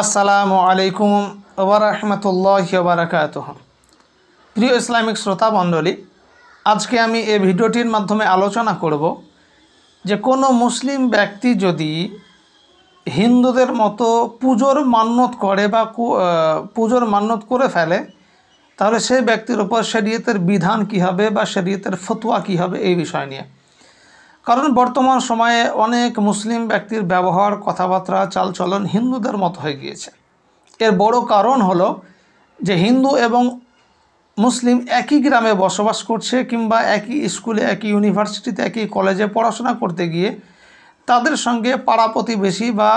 আসসালামু আলাইকুম ওয়া রাহমাতুল্লাহি ওয়া বারাকাতুহু। প্রিয় ইসলামিক শ্রোতা মণ্ডলী, আজকে আমি এই ভিডিওটির মাধ্যমে আলোচনা করব যে কোনো মুসলিম ব্যক্তি যদি হিন্দুদের মতো পুজোর মান্যত করে বা পুজোর মান্যত করে ফেলে, তাহলে সেই ব্যক্তির উপর শরীয়তের বিধান কী হবে বা শরীয়তের ফতোয়া কী হবে এই বিষয় নিয়ে। কারণ বর্তমান সময়ে অনেক মুসলিম ব্যক্তির ব্যবহার, কথাবার্তা, চালচলন হিন্দুদের মতো হয়ে গিয়েছে। এর বড় কারণ হলো যে হিন্দু এবং মুসলিম একই গ্রামে বসবাস করছে কিংবা একই স্কুলে, একই ইউনিভার্সিটিতে, একই কলেজে পড়াশোনা করতে গিয়ে তাদের সঙ্গে পাড়া প্রতিবেশী বা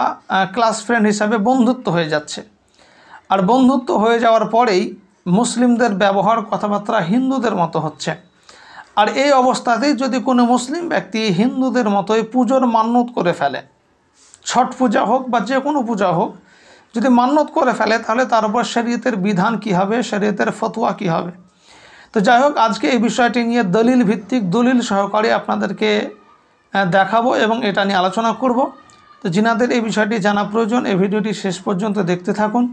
ক্লাস ফ্রেন্ড হিসাবে বন্ধুত্ব হয়ে যাচ্ছে। আর বন্ধুত্ব হয়ে যাওয়ার পরেই মুসলিমদের ব্যবহার, কথাবার্তা হিন্দুদের মতো হচ্ছে। আর এই অবস্থাতেই যদি কোনো মুসলিম ব্যক্তি হিন্দুদের মতোই পুজোর মান্যত করে ফেলে, ছট পূজা হোক বা যে কোনো পূজা হোক, যদি মান্যত করে ফেলে তাহলে তার উপর শরীয়তের বিধান কী হবে, শরীয়তের ফতোয়া কী হবে। তো যাই হোক, আজকে এই বিষয়টি নিয়ে দলিল ভিত্তিক, দলিল সহকারে আপনাদেরকে দেখাবো এবং এটা নিয়ে আলোচনা করব। তো যিনাদের এই বিষয়টি জানা প্রয়োজন, এই ভিডিওটি শেষ পর্যন্ত দেখতে থাকুন।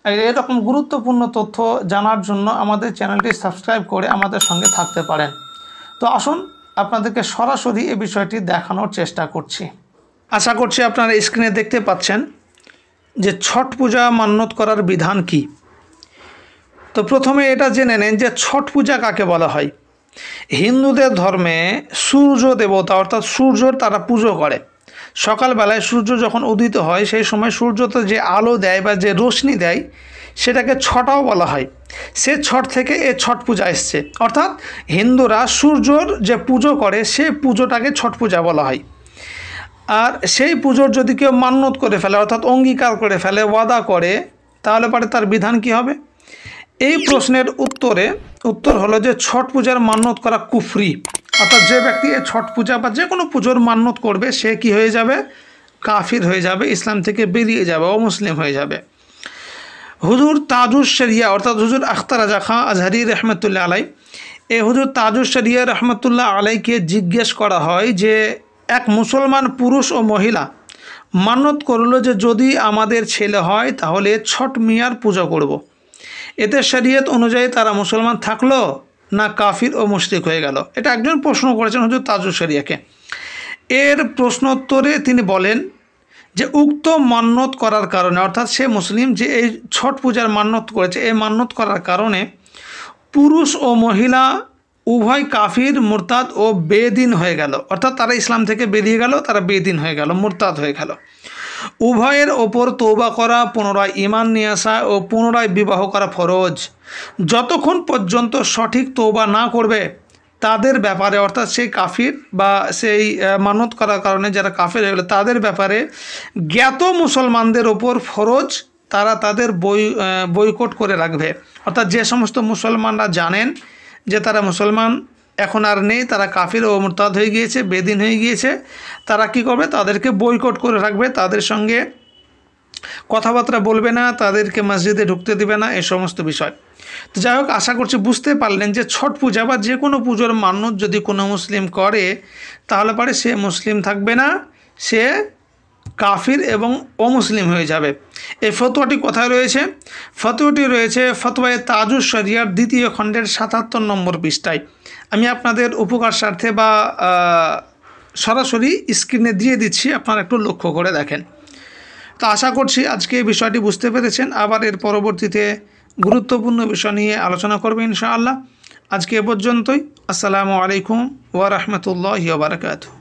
আর এরকম গুরুত্বপূর্ণ তথ্য জানার জন্য আমাদের চ্যানেলটি সাবস্ক্রাইব করে আমাদের সঙ্গে থাকতে পারেন। তো আসুন আপনাদেরকে সরাসরি এই বিষয়টি দেখানোর চেষ্টা করছি। আশা করছি আপনারা স্ক্রিনে দেখতে পাচ্ছেন যে ছট পূজা মান্যত করার বিধান কি। তো প্রথমে এটা জেনে নেন যে ছট পূজা কাকে বলা হয়। হিন্দুদের ধর্মে সূর্য দেবতা অর্থাৎ সূর্যর তারা পুজো করে। সকালবেলায় সূর্য যখন উদিত হয় সেই সময় সূর্যতে যে আলো দেয় বা যে রোশনি দেয় সেটাকে ছটাও বলা হয়। সে ছট থেকে এ ছট পূজা এসছে, অর্থাৎ হিন্দুরা সূর্যর যে পুজো করে সেই পুজোটাকে ছট পূজা বলা হয়। আর সেই পুজোর যদি কেউ মান্যত করে ফেলে অর্থাৎ অঙ্গীকার করে ফেলে, ওয়াদা করে, তাহলে পরে তার বিধান কি হবে। এই প্রশ্নের উত্তর হলো যে ছট পূজার মান্যত করা কুফরি, অর্থাৎ যে ব্যক্তি এই ছট পূজা বা যে কোনো পুজোর মান্যত করবে সে কি হয়ে যাবে, কাফির হয়ে যাবে, ইসলাম থেকে বেরিয়ে যাবে, অমুসলিম হয়ে যাবে। হুজুর তাজুস শরিয়া অর্থাৎ হুজুর আখতার রাজা খাঁ আজহারি রহমতুল্লাহ আলাই, এই হুজুর তাজুস শরিয়া রহমতুল্লাহ আলাইকে জিজ্ঞেস করা হয় যে এক মুসলমান পুরুষ ও মহিলা মান্যত করলো যে যদি আমাদের ছেলে হয় তাহলে ছট মিয়ার পূজা করব। এতে শরীয়ত অনুযায়ী তারা মুসলমান থাকলো না কাফির ও মুশরিক হয়ে গেল। এটা একজন প্রশ্ন করেছেন হুজুর তাজুস শরিয়াকে। এর প্রশ্নোত্তরে তিনি বলেন যে উক্ত মান্যত করার কারণে, অর্থাৎ সে মুসলিম যে এই ছট পূজার মান্যত করেছে, এই মান্যত করার কারণে পুরুষ ও মহিলা উভয় কাফির, মুরতাদ ও বেদিন হয়ে গেল। অর্থাৎ তারা ইসলাম থেকে বেরিয়ে গেল, তারা বেদিন হয়ে গেল, মুরতাদ হয়ে গেল। উভয়ের ওপর তওবা করা, পুনরায় ঈমান নিয়ে আসা ও পুনরায় বিবাহ করা ফরজ। যতক্ষণ পর্যন্ত সঠিক তওবা না করবে তাদের ব্যাপারে, অর্থাৎ সেই কাফির বা সেই মানত করার কারণে যারা কাফির হয়ে গেল তাদের ব্যাপারে জ্ঞাত মুসলমানদের ওপর ফরজ, তারা তাদের বয়কট করে রাখবে। অর্থাৎ যে সমস্ত মুসলমানরা জানেন যে তারা মুসলমান এখন আর নেই, তারা কাফির ও মুরতাদ হয়ে গিয়েছে, বেদিন হয়ে গিয়েছে, তারা কি করবে, তাদেরকে বয়কট করে রাখবে, তাদের সঙ্গে কথাবার্তা বলবে না, তাদেরকে মসজিদে ঢুকতে দেবে না, এই সমস্ত বিষয়। তো যাই হোক, আশা করছি বুঝতে পারলেন যে ছট পূজা বা যে কোনো পুজোর মান্যত যদি কোনো মুসলিম করে তাহলে পরে সে মুসলিম থাকবে না, সে কাফির এবং অমুসলিম হয়ে যাবে। এই ফতোয়াটি কোথায় রয়েছে? ফতোয়াটি রয়েছে ফতোয়ায়ে তাজুস শরিয়ার ২য় খণ্ডের ৭৭ নম্বর পৃষ্ঠায়। আমি আপনাদের উপকার স্বার্থে বা সরাসরি স্ক্রিনে দিয়ে দিচ্ছি, আপনারা একটু লক্ষ্য করে দেখেন। তো আশা করছি আজকে এই বিষয়টি বুঝতে পেরেছেন। আবার এর পরবর্তীতে গুরুত্বপূর্ণ বিষয় নিয়ে আলোচনা করবে ইনশাআল্লাহ। আজকে এ পর্যন্তই। আসসালামু আলাইকুম ওয়া রাহমাতুল্লাহি ওয়া বারাকাতুহু।